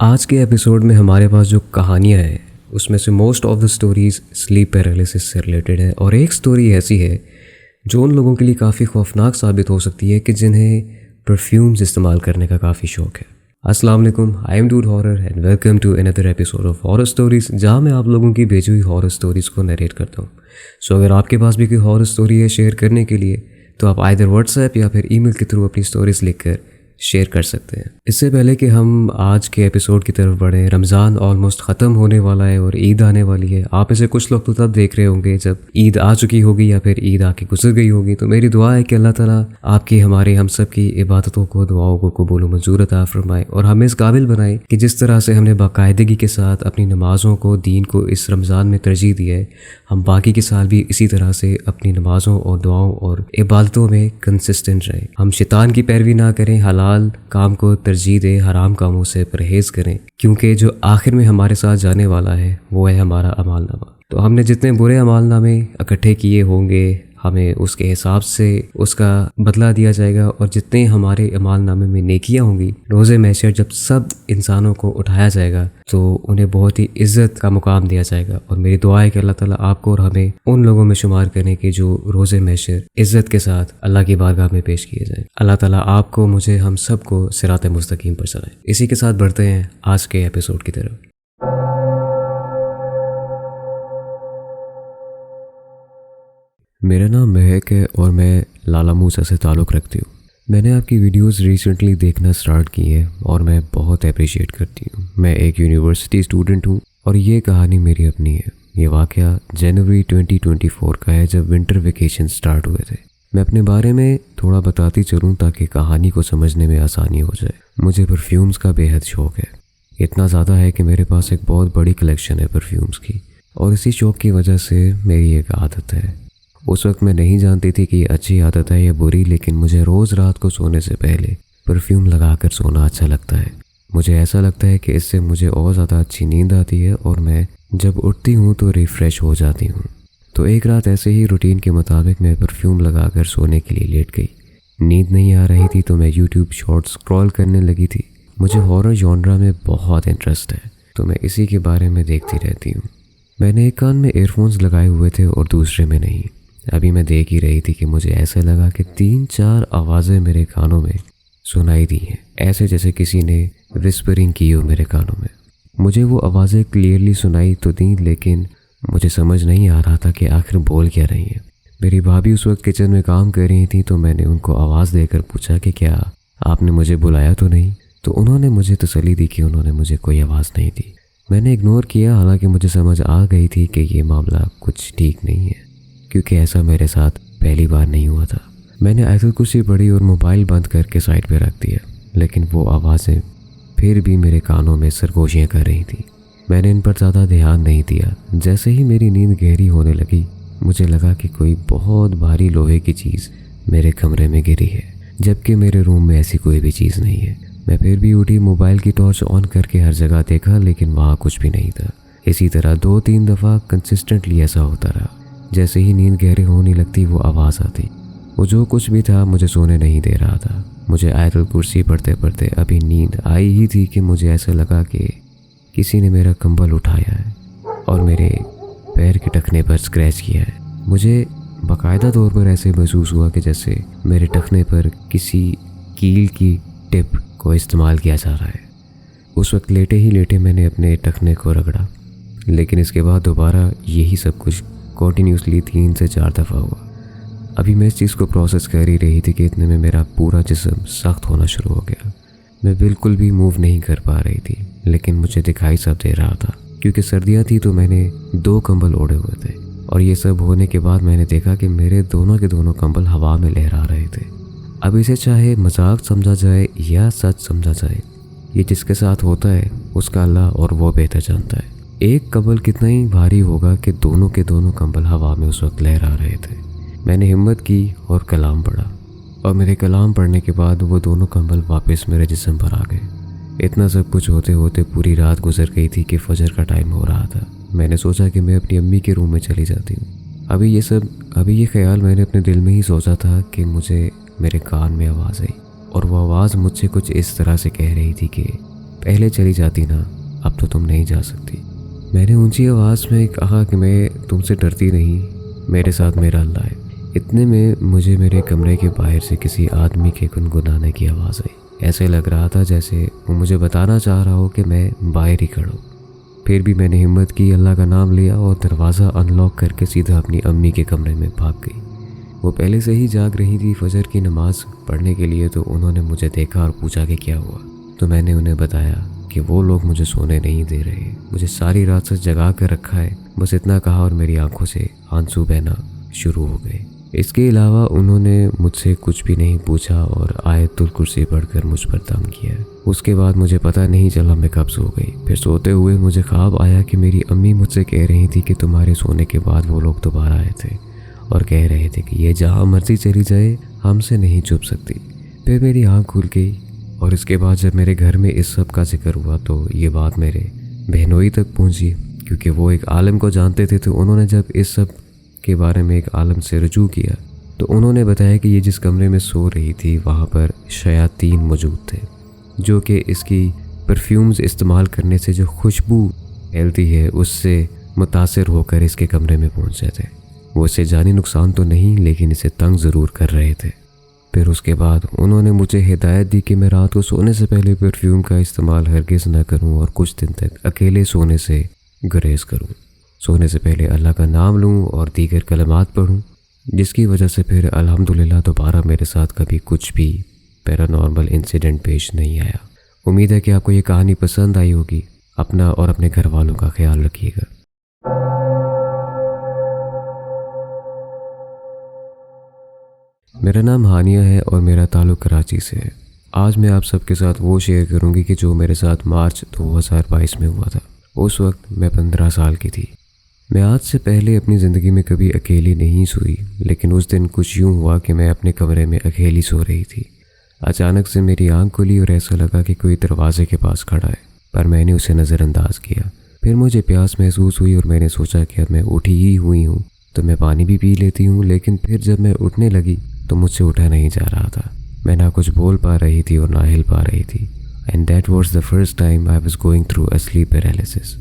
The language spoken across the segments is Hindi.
आज के एपिसोड में हमारे पास जो कहानियाँ हैं उसमें से most of the stories sleep paralysis से रिलेटेड है, और एक स्टोरी ऐसी है जो उन लोगों के लिए काफ़ी खौफनाक साबित हो सकती है कि जिन्हें परफ्यूम्स इस्तेमाल करने का काफ़ी शौक़ है। अस्सलाम वालेकुम, I am Dude Horror and welcome to another episode of horror stories, जहाँ मैं आप लोगों की भेजी हुई हॉरर स्टोरीज़ को नरेट करता हूँ। सो अगर आपके पास भी कोई हॉरर स्टोरी है शेयर करने के लिए, तो आप आइदर व्हाट्सएप या फिर ईमेल के थ्रू अपनी स्टोरीज लिखकर शेयर कर सकते हैं। इससे पहले कि हम आज के एपिसोड की तरफ बढ़ें, रमज़ान ऑलमोस्ट ख़त्म होने वाला है और ईद आने वाली है। आप इसे कुछ लोग तो तब देख रहे होंगे जब ईद आ चुकी होगी या फिर ईद आके गुजर गई होगी। तो मेरी दुआ है कि अल्लाह ताला आपकी, हमारे, हम सब की इबादतों को, दुआओं को कबूल व मंजूर अता फरमाए और हमें इस काबिल बनाए कि जिस तरह से हमने बाकायदगी के साथ अपनी नमाज़ों को, दीन को इस रमज़ान में तरजीह दी है, हम बाकी के साल भी इसी तरह से अपनी नमाज़ों और दुआओं और इबादतों में कंसिस्टेंट रहें। हम शैतान की पैरवी ना करें, हलाल काम को तरजीह दें, हराम कामों से परहेज़ करें, क्योंकि जो आखिर में हमारे साथ जाने वाला है वो है हमारा अमालनामा। तो हमने जितने बुरे अमालनामे इकट्ठे किए होंगे, हमें उसके हिसाब से उसका बदला दिया जाएगा, और जितने हमारे अमालनामे में नेकियां होंगी, रोज़े महशर जब सब इंसानों को उठाया जाएगा तो उन्हें बहुत ही इज़्ज़त का मुकाम दिया जाएगा। और मेरी दुआ है कि अल्लाह ताला आपको और हमें उन लोगों में शुमार करने की जो रोज़े महशर इज़्ज़त के साथ अल्लाह की बारगाह में पेश किए जाए। अल्लाह ताला आपको, मुझे, हम सब को सिरात मुस्तकीम पर चलाए। इसी के साथ बढ़ते हैं आज के एपिसोड की तरफ। मेरा नाम महक है और मैं लाला मूसा से ताल्लुक़ रखती हूँ। मैंने आपकी वीडियोस रिसेंटली देखना स्टार्ट की है और मैं बहुत अप्रिशिएट करती हूँ। मैं एक यूनिवर्सिटी स्टूडेंट हूँ और ये कहानी मेरी अपनी है। ये वाक़या जनवरी 2024 का है, जब विंटर वेकेशन स्टार्ट हुए थे। मैं अपने बारे में थोड़ा बताती चलूँ ताकि कहानी को समझने में आसानी हो जाए। मुझे परफ्यूम्स का बेहद शौक़ है, इतना ज़्यादा है कि मेरे पास एक बहुत बड़ी कलेक्शन है परफ्यूम्स की, और इसी शौक़ की वजह से मेरी एक आदत है। उस वक्त मैं नहीं जानती थी कि ये अच्छी आदत है या बुरी, लेकिन मुझे रोज़ रात को सोने से पहले परफ्यूम लगाकर सोना अच्छा लगता है। मुझे ऐसा लगता है कि इससे मुझे और ज़्यादा अच्छी नींद आती है और मैं जब उठती हूँ तो रिफ़्रेश हो जाती हूँ। तो एक रात ऐसे ही रूटीन के मुताबिक मैं परफ्यूम लगाकर सोने के लिए लेट गई। नींद नहीं आ रही थी तो मैं यूट्यूब शॉर्ट्स स्क्रॉल करने लगी थी। मुझे हॉरर जॉनरा में बहुत इंटरेस्ट है, तो मैं इसी के बारे में देखती रहती हूँ। मैंने एक कान में एयरफोन्स लगाए हुए थे और दूसरे में नहीं। अभी मैं देख ही रही थी कि मुझे ऐसा लगा कि 3-4 आवाज़ें मेरे कानों में सुनाई दी हैं, ऐसे जैसे किसी ने विस्परिंग की हो मेरे कानों में। मुझे वो आवाज़ें क्लियरली सुनाई तो दी, लेकिन मुझे समझ नहीं आ रहा था कि आखिर बोल क्या रही हैं। मेरी भाभी उस वक्त किचन में काम कर रही थी, तो मैंने उनको आवाज़ देकर पूछा कि क्या आपने मुझे बुलाया तो नहीं। तो उन्होंने मुझे तसल्ली दी कि उन्होंने मुझे कोई आवाज़ नहीं दी। मैंने इग्नोर किया, हालांकि मुझे समझ आ गई थी कि ये मामला कुछ ठीक नहीं है, क्योंकि ऐसा मेरे साथ पहली बार नहीं हुआ था। मैंने आयतुल कुर्सी पढ़ी और मोबाइल बंद करके साइड पे रख दिया, लेकिन वो आवाज़ें फिर भी मेरे कानों में सरगोशियाँ कर रही थी। मैंने इन पर ज़्यादा ध्यान नहीं दिया। जैसे ही मेरी नींद गहरी होने लगी, मुझे लगा कि कोई बहुत भारी लोहे की चीज़ मेरे कमरे में गिरी है, जबकि मेरे रूम में ऐसी कोई भी चीज़ नहीं है। मैं फिर भी उठी, मोबाइल की टॉर्च ऑन करके हर जगह देखा, लेकिन वहाँ कुछ भी नहीं था। इसी तरह 2-3 दफ़ा कंसिस्टेंटली ऐसा होता रहा। जैसे ही नींद गहरे होने लगती वो आवाज़ आती। वो जो कुछ भी था मुझे सोने नहीं दे रहा था। मुझे आयतुल कुर्सी पढ़ते पढ़ते अभी नींद आई ही थी कि मुझे ऐसा लगा कि किसी ने मेरा कंबल उठाया है और मेरे पैर के टखने पर स्क्रैच किया है। मुझे बाकायदा तौर पर ऐसे महसूस हुआ कि जैसे मेरे टखने पर किसी कील की टिप को इस्तेमाल किया जा रहा है। उस वक्त लेटे ही लेटे मैंने अपने टखने को रगड़ा, लेकिन इसके बाद दोबारा यही सब कुछ कॉन्टीन्यूसली 3 से 4 दफ़ा हुआ। अभी मैं इस चीज़ को प्रोसेस कर ही रही थी कि इतने में मेरा पूरा जिस्म सख्त होना शुरू हो गया। मैं बिल्कुल भी मूव नहीं कर पा रही थी, लेकिन मुझे दिखाई सब दे रहा था। क्योंकि सर्दियाँ थी तो मैंने 2 कंबल ओढ़े हुए थे, और ये सब होने के बाद मैंने देखा कि मेरे दोनों के दोनों कंबल हवा में लहरा रहे थे। अब इसे चाहे मजाक समझा जाए या सच समझा जाए, ये जिसके साथ होता है उसका अल्लाह और वो बेहतर जानता है। एक कंबल कितना ही भारी होगा कि दोनों के दोनों कंबल हवा में उस वक्त लहरा रहे थे। मैंने हिम्मत की और कलाम पढ़ा, और मेरे कलाम पढ़ने के बाद वो दोनों कंबल वापस मेरे जिस्म पर आ गए। इतना सब कुछ होते होते पूरी रात गुजर गई थी कि फजर का टाइम हो रहा था। मैंने सोचा कि मैं अपनी अम्मी के रूम में चली जाती हूँ। अभी ये ख्याल मैंने अपने दिल में ही सोचा था कि मुझे मेरे कान में आवाज़ आई। और वो आवाज़ मुझसे कुछ इस तरह से कह रही थी कि पहले चली जाती ना, अब तो तुम नहीं जा सकती। मैंने ऊंची आवाज़ में कहा कि मैं तुमसे डरती नहीं, मेरे साथ मेरा अल्लाह है। इतने में मुझे मेरे कमरे के बाहर से किसी आदमी के गुनगुनाने की आवाज़ आई। ऐसे लग रहा था जैसे वो मुझे बताना चाह रहा हो कि मैं बाहर ही खड़ा हूँ। फिर भी मैंने हिम्मत की, अल्लाह का नाम लिया और दरवाज़ा अनलॉक करके सीधा अपनी अम्मी के कमरे में भाग गई। वो पहले से ही जाग रही थी फजर की नमाज़ पढ़ने के लिए, तो उन्होंने मुझे देखा और पूछा कि क्या हुआ। तो मैंने उन्हें बताया कि वो लोग मुझे सोने नहीं दे रहे, मुझे सारी रात से जगा कर रखा है। बस इतना कहा और मेरी आंखों से आंसू बहना शुरू हो गए। इसके अलावा उन्होंने मुझसे कुछ भी नहीं पूछा और आयतुल कुर्सी पढ़कर मुझ पर दम किया। उसके बाद मुझे पता नहीं चला मैं कब सो गई। फिर सोते हुए मुझे ख्वाब आया कि मेरी अम्मी मुझसे कह रही थी कि तुम्हारे सोने के बाद वो लोग दोबारा आए थे और कह रहे थे कि ये जहाँ मर्जी चली जाए, हमसे नहीं छुप सकती। फिर मेरी आँख खुल गई और इसके बाद जब मेरे घर में इस सब का जिक्र हुआ तो ये बात मेरे बहनोई तक पहुँची, क्योंकि वो एक आलिम को जानते थे। तो उन्होंने जब इस सब के बारे में एक आलिम से रुजू किया तो उन्होंने बताया कि ये जिस कमरे में सो रही थी वहाँ पर शयातीन मौजूद थे, जो कि इसकी परफ्यूम्स इस्तेमाल करने से जो खुशबू फैलती है उससे मुतासिर होकर इसके कमरे में पहुँचे थे। वो इसे जानी नुकसान तो नहीं, लेकिन इसे तंग ज़रूर कर रहे थे। फिर उसके बाद उन्होंने मुझे हिदायत दी कि मैं रात को सोने से पहले परफ्यूम का इस्तेमाल हरगिज़ न करूं और कुछ दिन तक अकेले सोने से गुरेज करूं। सोने से पहले अल्लाह का नाम लूं और दीगर कलमात पढ़ूं, जिसकी वजह से फिर अल्हम्दुलिल्लाह दोबारा मेरे साथ कभी कुछ भी पैरानॉर्मल इंसिडेंट पेश नहीं आया। उम्मीद है कि आपको ये कहानी पसंद आई होगी। अपना और अपने घर वालों का ख्याल रखिएगा। मेरा नाम हानिया है और मेरा ताल्लुक़ कराची से है। आज मैं आप सबके साथ वो शेयर करूंगी कि जो मेरे साथ मार्च 2022 में हुआ था। उस वक्त मैं 15 साल की थी। मैं आज से पहले अपनी ज़िंदगी में कभी अकेली नहीं सोई, लेकिन उस दिन कुछ यूँ हुआ कि मैं अपने कमरे में अकेली सो रही थी। अचानक से मेरी आंख खुली और ऐसा लगा कि कोई दरवाजे के पास खड़ा है, पर मैंने उसे नज़रअंदाज किया। फिर मुझे प्यास महसूस हुई और मैंने सोचा कि अब मैं उठी ही हुई हूँ तो मैं पानी भी पी लेती हूँ। लेकिन फिर जब मैं उठने लगी तो मुझसे उठा नहीं जा रहा था। मैं ना कुछ बोल पा रही थी और ना हिल पा रही थी। And that was the first time I was going through a slip paralysis.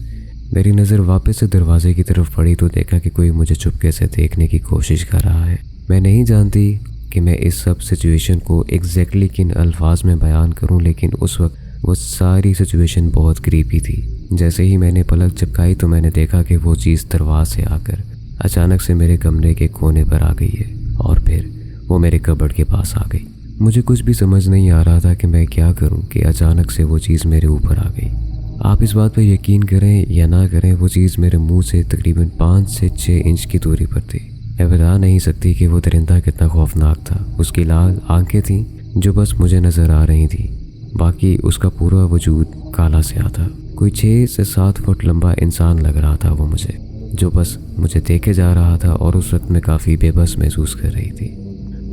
मेरी नज़र वापस से दरवाजे की तरफ पड़ी तो देखा कि कोई मुझे चुपके से देखने की कोशिश कर रहा है। मैं नहीं जानती कि मैं इस सब सिचुएशन को एग्जैक्टली किन अल्फाज में बयान करूं, लेकिन उस वक्त वो सारी सिचुएशन बहुत क्रीपी थी। जैसे ही मैंने पलक झपकाई तो मैंने देखा कि वो चीज़ दरवाज़ से आकर अचानक से मेरे कमरे के कोने पर आ गई है और फिर वो मेरे कबर्ड के पास आ गई। मुझे कुछ भी समझ नहीं आ रहा था कि मैं क्या करूं कि अचानक से वो चीज़ मेरे ऊपर आ गई। आप इस बात पर यकीन करें या ना करें, वो चीज़ मेरे मुंह से तकरीबन 5 से 6 इंच की दूरी पर थी। मैं बता नहीं सकती कि वो दरिंदा कितना खौफनाक था। उसकी लाल आंखें थीं जो बस मुझे नज़र आ रही थी, बाकी उसका पूरा वजूद काला स्याह था। कोई 6 से 7 फुट लंबा इंसान लग रहा था वो मुझे, जो बस मुझे देखे जा रहा था और उस वक्त मैं काफ़ी बेबस महसूस कर रही थी।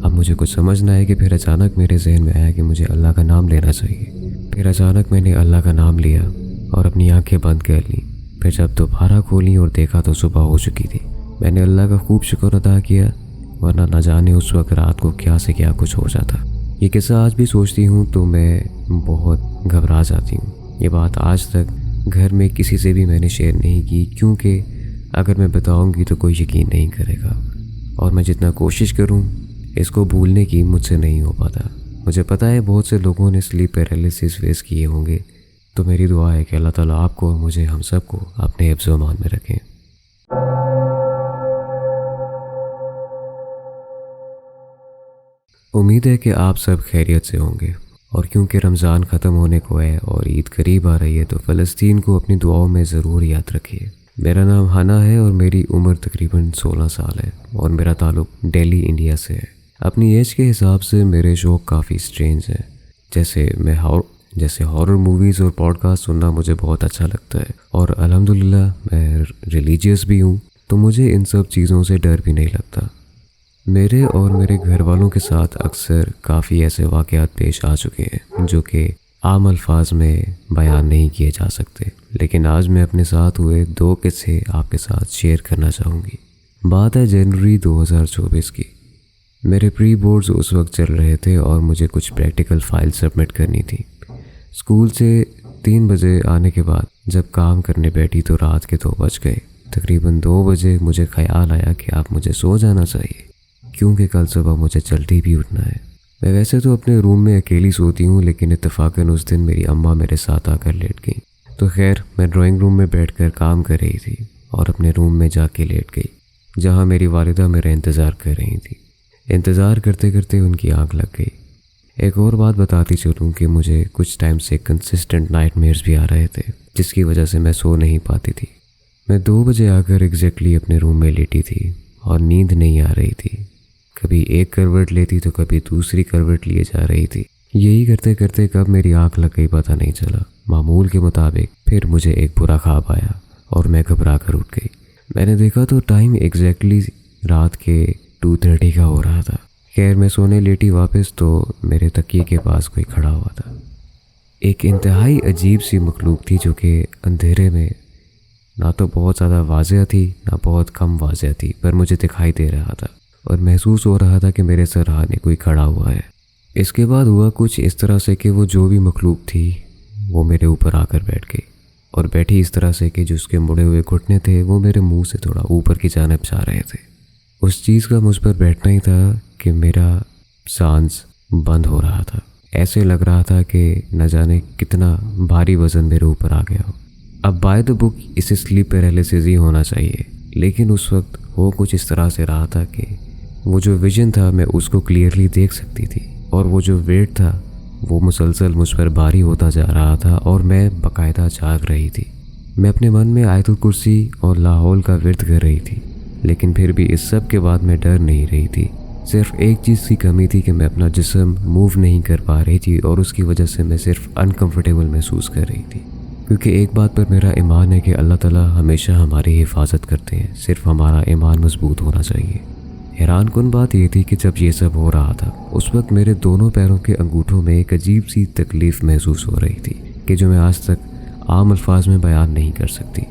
अब मुझे कुछ समझ ना आया कि फिर अचानक मेरे जहन में आया कि मुझे अल्लाह का नाम लेना चाहिए। फिर अचानक मैंने अल्लाह का नाम लिया और अपनी आंखें बंद कर लीं। फिर जब दोबारा खोली और देखा तो सुबह हो चुकी थी। मैंने अल्लाह का खूब शुक्र अदा किया, वरना न जाने उस वक्त रात को क्या से क्या कुछ हो जाता। ये किस्सा आज भी सोचती हूँ तो मैं बहुत घबरा जाती हूँ। ये बात आज तक घर में किसी से भी मैंने शेयर नहीं की, क्योंकि अगर मैं बताऊँगी तो कोई यकीन नहीं करेगा और मैं जितना कोशिश करूँ इसको भूलने की मुझसे नहीं हो पाता। मुझे पता है बहुत से लोगों ने स्लीप पैरालिसिस फेस किए होंगे, तो मेरी दुआ है कि अल्लाह ताला आपको और मुझे, हम सबको अपने हिफ्ज़ व अमान में रखें। उम्मीद है कि आप सब खैरियत से होंगे, और क्योंकि रमज़ान ख़त्म होने को है और ईद करीब आ रही है तो फ़लस्तीन को अपनी दुआओं में ज़रूर याद रखिए। मेरा नाम हाना है और मेरी उम्र तकरीबन 16 साल है और मेरा ताल्लुक़ दिल्ली इंडिया से है। अपनी एज के हिसाब से मेरे शौक़ काफ़ी स्ट्रेंज हैं। जैसे हॉरर मूवीज़ और पॉडकास्ट सुनना मुझे बहुत अच्छा लगता है, और अल्हम्दुलिल्लाह मैं रिलीजियस भी हूँ, तो मुझे इन सब चीज़ों से डर भी नहीं लगता। मेरे और मेरे घर वालों के साथ अक्सर काफ़ी ऐसे वाक़यात पेश आ चुके हैं जो कि आम अल्फाज में बयान नहीं किए जा सकते, लेकिन आज मैं अपने साथ हुए 2 किस्से आपके साथ शेयर करना चाहूँगी। बात है जनवरी 2024 की। मेरे प्री बोर्ड्स उस वक्त चल रहे थे और मुझे कुछ प्रैक्टिकल फाइल सबमिट करनी थी। स्कूल से 3 बजे आने के बाद जब काम करने बैठी तो रात के 2 बज गए। तकरीबन 2 बजे मुझे ख्याल आया कि आप मुझे सो जाना चाहिए, क्योंकि कल सुबह मुझे जल्दी भी उठना है। मैं वैसे तो अपने रूम में अकेली सोती हूँ, लेकिन इत्तेफाकन उस दिन मेरी अम्मा मेरे साथ आकर लेट गई। तो खैर, मैं ड्राइंग रूम में बैठकर काम कर रही थी और अपने रूम में जाके लेट गई, जहाँ मेरी वालिदा मेरा इंतज़ार कर रही थी। इंतज़ार करते करते उनकी आँख लग गई। एक और बात बताती चलूँ कि मुझे कुछ टाइम से कंसिस्टेंट नाइटमेयर्स भी आ रहे थे, जिसकी वजह से मैं सो नहीं पाती थी। मैं 2 बजे आकर एग्जैक्टली अपने रूम में लेटी थी और नींद नहीं आ रही थी। कभी एक करवट लेती तो कभी दूसरी करवट लिए जा रही थी। यही करते करते कब मेरी आँख लग गई पता नहीं चला। मामूल के मुताबिक फिर मुझे एक बुरा ख्वाब आया और मैं घबरा कर उठ गई। मैंने देखा तो टाइम एग्जैक्टली रात के 2:30 का हो रहा था। खैर, मैं सोने लेटी वापस तो मेरे तकिए के पास कोई खड़ा हुआ था। एक इंतहाई अजीब सी मखलूक थी जो कि अंधेरे में ना तो बहुत ज़्यादा वाज़ेह थी ना बहुत कम वाज़ेह थी, पर मुझे दिखाई दे रहा था और महसूस हो रहा था कि मेरे सराहने कोई खड़ा हुआ है। इसके बाद हुआ कुछ इस तरह से कि वो जो भी मखलूक थी वो मेरे ऊपर आकर बैठ गई और बैठी इस तरह से कि जो उसके मुड़े हुए घुटने थे वो मेरे मुंह से थोड़ा ऊपर की जानिब जा रहे थे। उस चीज़ का मुझ पर बैठना ही था कि मेरा सांस बंद हो रहा था। ऐसे लग रहा था कि न जाने कितना भारी वज़न मेरे ऊपर आ गया हो। अब बाय द बुक इसे स्लीप पैरालिसिस ही होना चाहिए, लेकिन उस वक्त वो कुछ इस तरह से रहा था कि वो जो विजन था मैं उसको क्लियरली देख सकती थी और वो जो वेट था वो मुसलसल मुझ पर भारी होता जा रहा था और मैं बाकायदा जाग रही थी। मैं अपने मन में आयतुल कुर्सी और लाहौल का विर्द कर रही थी, लेकिन फिर भी इस सब के बाद मैं डर नहीं रही थी। सिर्फ एक चीज़ की कमी थी कि मैं अपना जिस्म मूव नहीं कर पा रही थी और उसकी वजह से मैं सिर्फ अनकंफर्टेबल महसूस कर रही थी। क्योंकि एक बात पर मेरा ईमान है कि अल्लाह ताला हमेशा हमारी हिफाजत करते हैं, सिर्फ हमारा ईमान मजबूत होना चाहिए। हैरान कुन बात यह थी कि जब ये सब हो रहा था उस वक्त मेरे दोनों पैरों के अंगूठों में एक अजीब सी तकलीफ़ महसूस हो रही थी कि जो मैं आज तक आम अल्फाज में बयान नहीं कर सकती।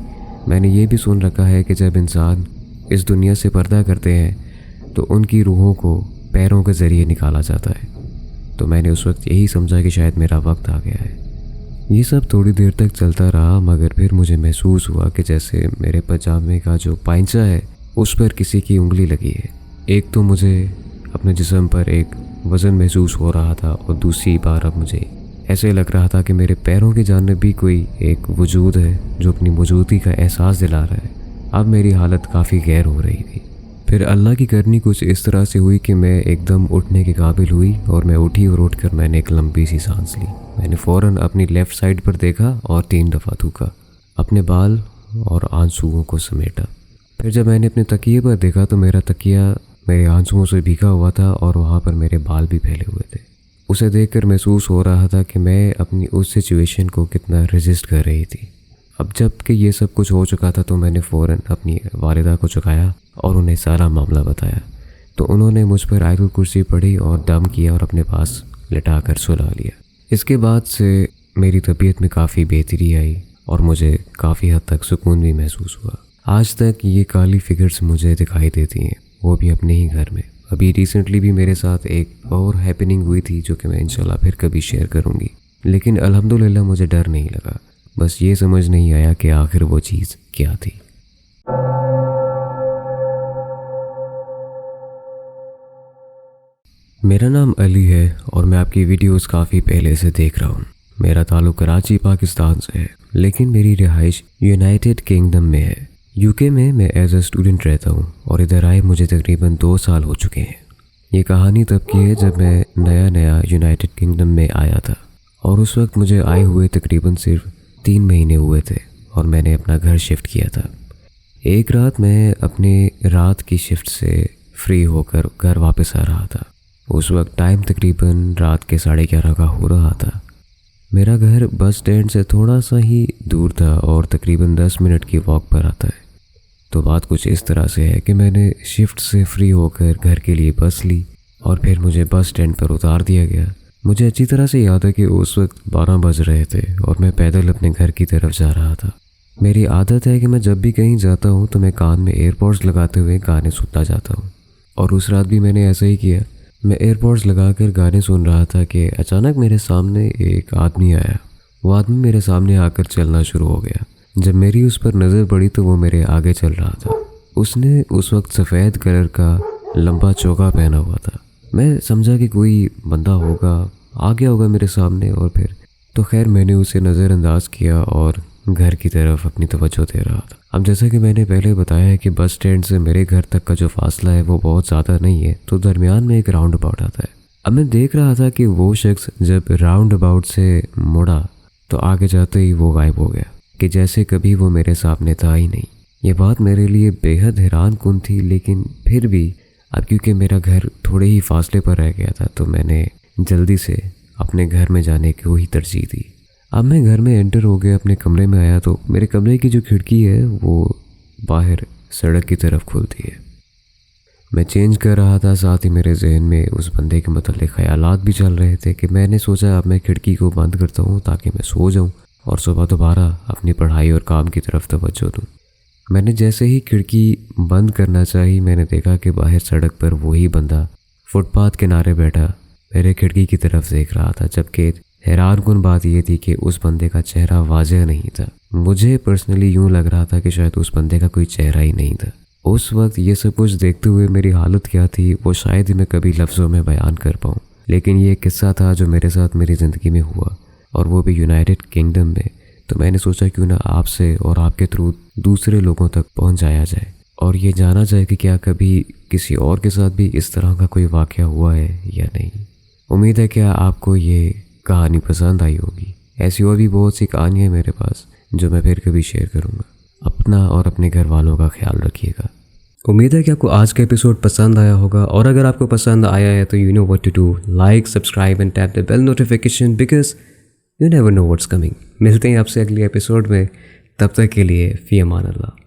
मैंने ये भी सुन रखा है कि जब इंसान इस दुनिया से पर्दा करते हैं तो उनकी रूहों को पैरों के ज़रिए निकाला जाता है। तो मैंने उस वक्त यही समझा कि शायद मेरा वक्त आ गया है। ये सब थोड़ी देर तक चलता रहा, मगर फिर मुझे महसूस हुआ कि जैसे मेरे पजामे का जो पाइंचा है उस पर किसी की उंगली लगी है। एक तो मुझे अपने जिस्म पर एक वज़न महसूस हो रहा था और दूसरी बार अब मुझे ऐसे लग रहा था कि मेरे पैरों की जानिब भी कोई एक वजूद है जो अपनी मौजूदगी का एहसास दिला रहा है। अब मेरी हालत काफ़ी गैर हो रही थी। फिर अल्लाह की करनी कुछ इस तरह से हुई कि मैं एकदम उठने के काबिल हुई और मैं उठी और उठकर मैंने एक लंबी सी सांस ली। मैंने फ़ौरन अपनी लेफ़्ट साइड पर देखा और 3 दफ़ा थूका, अपने बाल और आंसुओं को समेटा। फिर जब मैंने अपने तकिए पर देखा तो मेरा तकिया मेरे आंसुओं से भीगा हुआ था और वहाँ पर मेरे बाल भी फैले हुए थे। उसे देखकर महसूस हो रहा था कि मैं अपनी उस सिचुएशन को कितना रेजिस्ट कर रही थी। अब जब कि ये सब कुछ हो चुका था तो मैंने फ़ौरन अपनी वालिदा को चुकाया और उन्हें सारा मामला बताया। तो उन्होंने मुझ पर आयतुल कुर्सी पढ़ी और दम किया और अपने पास लिटा कर सुला लिया। इसके बाद से मेरी तबीयत में काफ़ी बेहतरी आई और मुझे काफ़ी हद तक सुकून भी महसूस हुआ। आज तक ये काली फिगर्स मुझे दिखाई देती हैं, वो भी अपने ही घर में। अभी रिसेंटली भी मेरे साथ एक और हैपनिंग हुई थी जो कि मैं इंशाल्लाह फिर कभी शेयर करूँगी, लेकिन अल्हम्दुलिल्लाह मुझे डर नहीं लगा। बस ये समझ नहीं आया कि आखिर वो चीज़ क्या थी। मेरा नाम अली है और मैं आपकी वीडियोस काफ़ी पहले से देख रहा हूँ। मेरा ताल्लुक़ कराची पाकिस्तान से है, लेकिन मेरी रिहाइश यूनाइटेड किंगडम में है। यूके में मैं एज अ स्टूडेंट रहता हूँ और इधर आए मुझे तकरीबन 2 साल हो चुके हैं। ये कहानी तब की है जब मैं नया यूनाइटेड किंगडम में आया था और उस वक्त मुझे आए हुए तकरीबन सिर्फ 3 महीने हुए थे और मैंने अपना घर शिफ्ट किया था। एक रात मैं अपने रात की शिफ्ट से फ्री होकर घर वापस आ रहा था। उस वक्त टाइम तकरीबन रात के 11:30 का हो रहा था। मेरा घर बस स्टैंड से थोड़ा सा ही दूर था और तकरीबन 10 मिनट की वॉक पर आता है। तो बात कुछ इस तरह से है कि मैंने शिफ्ट से फ्री होकर घर के लिए बस ली और फिर मुझे बस स्टैंड पर उतार दिया गया। मुझे अच्छी तरह से याद है कि उस वक्त 12 बज रहे थे और मैं पैदल अपने घर की तरफ जा रहा था। मेरी आदत है कि मैं जब भी कहीं जाता हूँ तो मैं कान में एयरपॉड्स लगाते हुए गाने सुनता जाता हूँ। और उस रात भी मैंने ऐसा ही किया। मैं एयरपॉड्स लगाकर गाने सुन रहा था कि अचानक मेरे सामने एक आदमी आया। वो आदमी मेरे सामने आकर चलना शुरू हो गया। जब मेरी उस पर नज़र पड़ी तो वो मेरे आगे चल रहा था। उसने उस वक्त सफ़ेद कलर का लंबा चोगा पहना हुआ था। मैं समझा कि कोई बंदा होगा, आ गया होगा मेरे सामने, और फिर तो खैर मैंने उसे नज़रअंदाज किया और घर की तरफ अपनी तवज्जो दे रहा था। अब जैसा कि मैंने पहले बताया है कि बस स्टैंड से मेरे घर तक का जो फासला है वो बहुत ज़्यादा नहीं है, तो दरमियान में एक राउंड अबाउट आता है। अब मैं देख रहा था कि वो शख्स जब राउंड अबाउट से मुड़ा तो आगे जाते ही वो गायब हो गया, कि जैसे कभी वो मेरे सामने था ही नहीं। ये बात मेरे लिए बेहद हैरान कुन थी, लेकिन फिर भी अब क्योंकि मेरा घर थोड़े ही फासले पर रह गया था तो मैंने जल्दी से अपने घर में जाने को ही तरजीह दी। अब मैं घर में एंटर हो गया, अपने कमरे में आया तो मेरे कमरे की जो खिड़की है वो बाहर सड़क की तरफ खुलती है। मैं चेंज कर रहा था, साथ ही मेरे जहन में उस बंदे के मतलब ख्यालात भी चल रहे थे कि मैंने सोचा अब मैं खिड़की को बंद करता हूँ ताकि मैं सो जाऊँ और सुबह दोबारा अपनी पढ़ाई और काम की तरफ तवज्जो दूँ। मैंने जैसे ही खिड़की बंद करना चाही, मैंने देखा कि बाहर सड़क पर वही बंदा फुटपाथ किनारे बैठा मेरे खिड़की की तरफ देख रहा था। जबकि हैरानकुन बात यह थी कि उस बंदे का चेहरा वाज़ेह नहीं था। मुझे पर्सनली यूँ लग रहा था कि शायद उस बंदे का कोई चेहरा ही नहीं था। उस वक्त ये सब कुछ देखते हुए मेरी हालत क्या थी वो शायद ही मैं कभी लफ्ज़ों में बयान कर पाऊँ, लेकिन ये किस्सा था जो मेरे साथ मेरी ज़िंदगी में हुआ, और वो भी यूनाइटेड किंगडम में। तो मैंने सोचा क्यों ना आपसे और आपके थ्रू दूसरे लोगों तक पहुँचाया जाए और ये जाना जाए कि क्या कभी किसी और के साथ भी इस तरह का कोई वाक़या हुआ है या नहीं। उम्मीद है क्या आपको ये कहानी पसंद आई होगी। ऐसी और भी बहुत सी कहानियाँ मेरे पास जो मैं फिर कभी शेयर करूँगा। अपना और अपने घर वालों का ख्याल रखिएगा। उम्मीद है कि आपको आज का एपिसोड पसंद आया होगा, और अगर आपको पसंद आया है तो you know what to do, like, subscribe and tap the bell notification because you never know what's coming. मिलते हैं आपसे अगले एपिसोड में, तब तक के लिए फ़ी अमान अल्लाह।